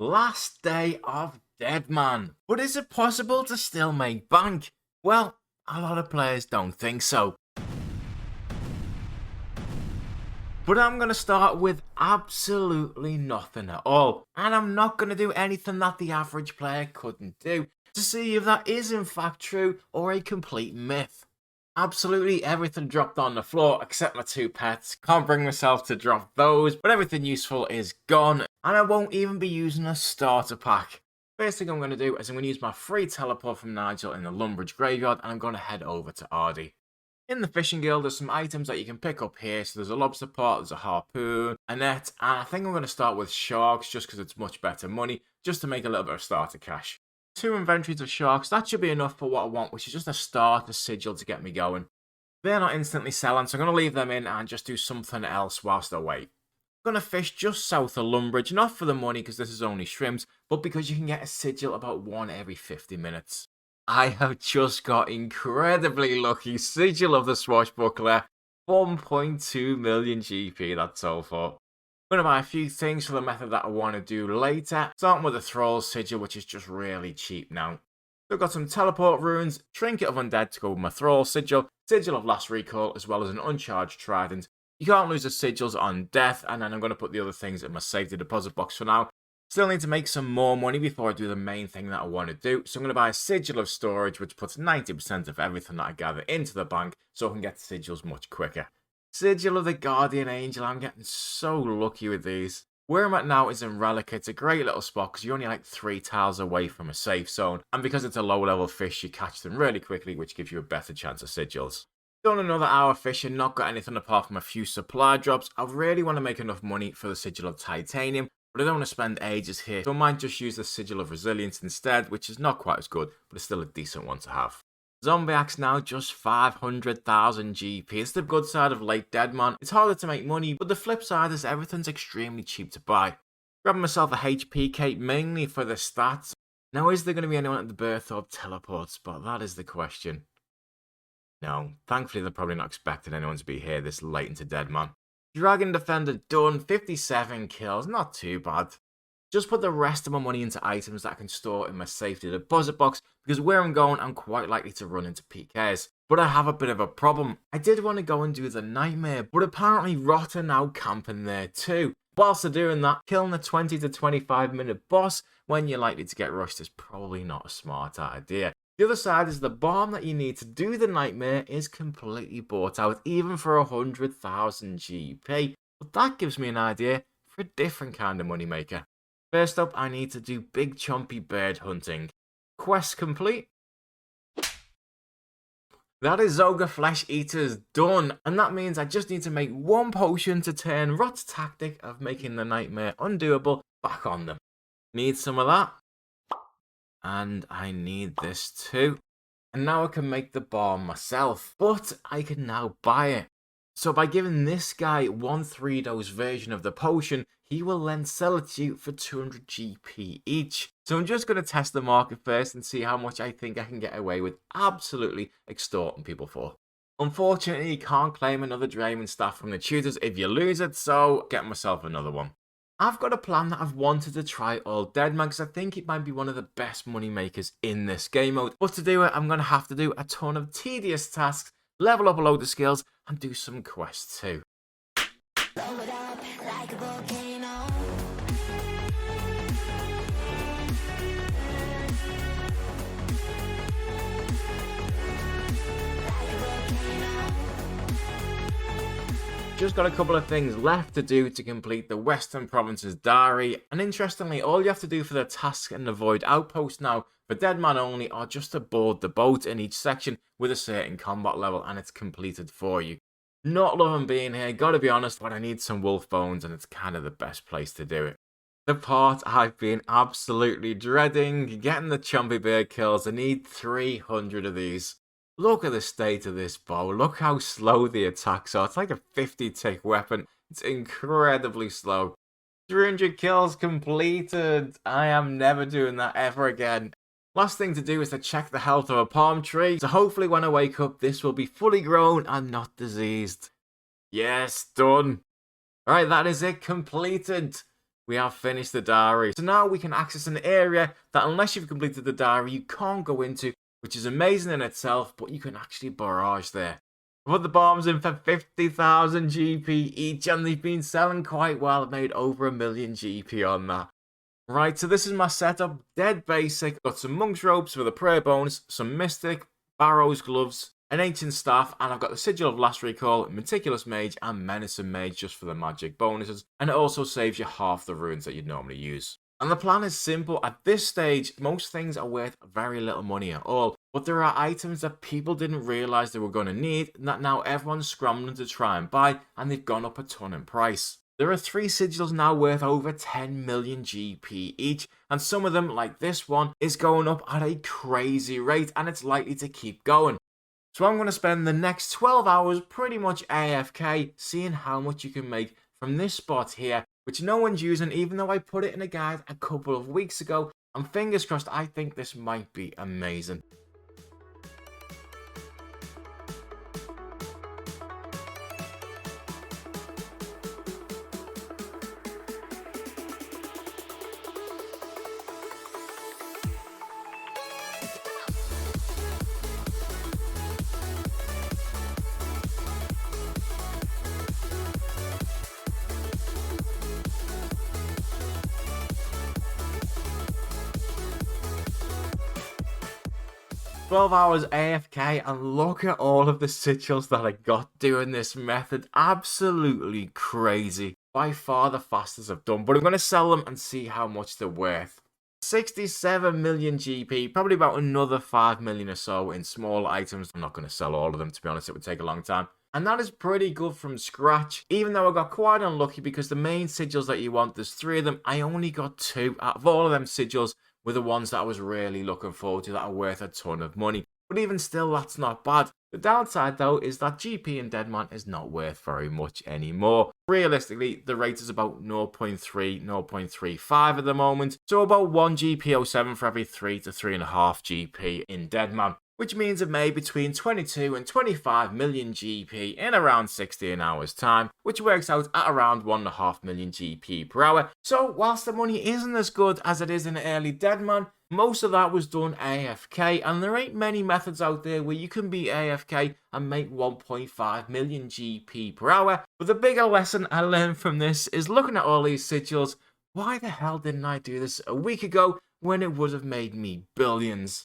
Last day of Deadman. But is it possible to still make bank? Well, a lot of players don't think so. But I'm going to start with absolutely nothing at all. And I'm not going to do anything that the average player couldn't do to see if that is in fact true or a complete myth. Absolutely everything dropped on the floor except my 2 pets. Can't bring myself to drop those, but everything useful is gone. And I won't even be using a starter pack. First thing I'm going to do is I'm going to use my free teleport from Nigel in the Lumbridge graveyard, and I'm going to head over to Ardy. In the fishing guild, there's some items that you can pick up here. So there's a lobster pot, there's a harpoon, a net, and I think I'm going to start with sharks just because it's much better money, just to make a little bit of starter cash. 2 inventories of sharks, that should be enough for what I want, which is just a starter sigil to get me going. They're not instantly selling, so I'm going to leave them in and just do something else whilst I wait. I'm going to fish just south of Lumbridge, not for the money because this is only shrimps, but because you can get a sigil about 1 every 50 minutes. I have just got incredibly lucky. Sigil of the Swashbuckler, 1.2 million GP, that's all for. I'm going to buy a few things for the method that I want to do later, starting with the Thrall Sigil, which is just really cheap now. So I've got some teleport runes, Trinket of Undead to go with my Thrall Sigil, Sigil of Last Recall, as well as an uncharged trident. You can't lose the sigils on death, and then I'm going to put the other things in my safety deposit box for now. Still need to make some more money before I do the main thing that I want to do, so I'm going to buy a Sigil of Storage, which puts 90% of everything that I gather into the bank, so I can get the sigils much quicker. Sigil of the Guardian Angel, I'm getting so lucky with these. Where I'm at now is in Relic. It's a great little spot because you're only like 3 tiles away from a safe zone, and because it's a low level fish, you catch them really quickly, which gives you a better chance of sigils. Done another hour fishing, not got anything apart from a few supply drops. I really want to make enough money for the Sigil of Titanium, but I don't want to spend ages here, so I might just use the Sigil of Resilience instead, which is not quite as good, but it's still a decent one to have. Zombie Axe now just 500,000 GP. It's the good side of late Deadman. It's harder to make money, but the flip side is everything's extremely cheap to buy. Grabbing myself a HP cape mainly for the stats. Now, is there going to be anyone at the Berthorpe teleport spot? That is the question. No, thankfully they're probably not expecting anyone to be here this late into Deadman. Dragon Defender done, 57 kills, not too bad. Just put the rest of my money into items that I can store in my safety deposit box, because where I'm going, I'm quite likely to run into PKs. But I have a bit of a problem. I did want to go and do the Nightmare, but apparently Rot are now camping there too. Whilst they're doing that, killing a 20 to 25 minute boss when you're likely to get rushed is probably not a smart idea. The other side is the bomb that you need to do the Nightmare is completely bought out, even for 100,000 GP. But that gives me an idea for a different kind of moneymaker. First up, I need to do big chompy bird hunting. Quest complete. That is Ogre Flesh Eaters done, and that means I just need to make 1 potion to turn Rot's tactic of making the Nightmare undoable back on them. Need some of that. And I need this too. And now I can make the bomb myself, but I can now buy it. So by giving this guy 1 3-dose version of the potion, he will then sell it to you for 200 GP each. So I'm just going to test the market first and see how much I think I can get away with absolutely extorting people for. Unfortunately, you can't claim another Draymond staff from the tutors if you lose it, so get myself another one. I've got a plan that I've wanted to try all Deadman because I think it might be one of the best money makers in this game mode. But to do it, I'm going to have to do a ton of tedious tasks, level up a load of skills, and do some quests too. Blow it up like a volcano. Just got a couple of things left to do to complete the Western Province's diary, and interestingly, all you have to do for the task and the Void Outpost now, for Deadman only, are just to board the boat in each section with a certain combat level, and it's completed for you. Not loving being here, gotta be honest, but I need some wolf bones, and it's kind of the best place to do it. The part I've been absolutely dreading, getting the chompy bird kills. I need 300 of these. Look at the state of this bow. Look how slow the attacks are. It's like a 50-tick weapon. It's incredibly slow. 300 kills completed. I am never doing that ever again. Last thing to do is to check the health of a palm tree. So hopefully when I wake up, this will be fully grown and not diseased. Yes, done. Alright, that is it completed. we have finished the diary. So now we can access an area that unless you've completed the diary, you can't go into, which is amazing in itself, but you can actually barrage there. I put the bombs in for 50,000 GP each, and they've been selling quite well. I've made over 1 million GP on that. Right, so this is my setup, dead basic. Got some monk's robes for the prayer bonus, some mystic, barrows gloves, an ancient staff, and I've got the sigil of last recall, meticulous mage, and menacing mage just for the magic bonuses, and it also saves you half the runes that you'd normally use. And the plan is simple. At this stage, most things are worth very little money at all, but there are items that people didn't realise they were going to need, and that now everyone's scrambling to try and buy, and they've gone up a ton in price. There are 3 sigils now worth over 10 million GP each, and some of them, like this one, is going up at a crazy rate, and it's likely to keep going. So I'm going to spend the next 12 hours pretty much AFK, seeing how much you can make from this spot here, which no one's using, even though I put it in a guide a couple of weeks ago, and fingers crossed, I think this might be amazing. 12 hours AFK, and look at all of the sigils that I got doing this method. Absolutely crazy. By far the fastest I've done, but I'm going to sell them and see how much they're worth. 67 million GP, probably about another 5 million or so in small items. I'm not going to sell all of them, to be honest, it would take a long time. And that is pretty good from scratch, even though I got quite unlucky because the main sigils that you want, there's 3 of them. I only got 2 out of all of them sigils were the ones that I was really looking forward to that are worth a ton of money. But even still, that's not bad. The downside, though, is that GP in Deadman is not worth very much anymore. Realistically, the rate is about 0.3, 0.35 at the moment. So about 1 GP07 for every 3 to 3.5 GP in Deadman, which means I've made between 22 and 25 million GP in around 16 hours time, which works out at around 1.5 million GP per hour. So whilst the money isn't as good as it is in early Deadman, most of that was done AFK, and there ain't many methods out there where you can be AFK and make 1.5 million GP per hour. But the bigger lesson I learned from this is looking at all these sigils, why the hell didn't I do this a week ago when it would have made me billions?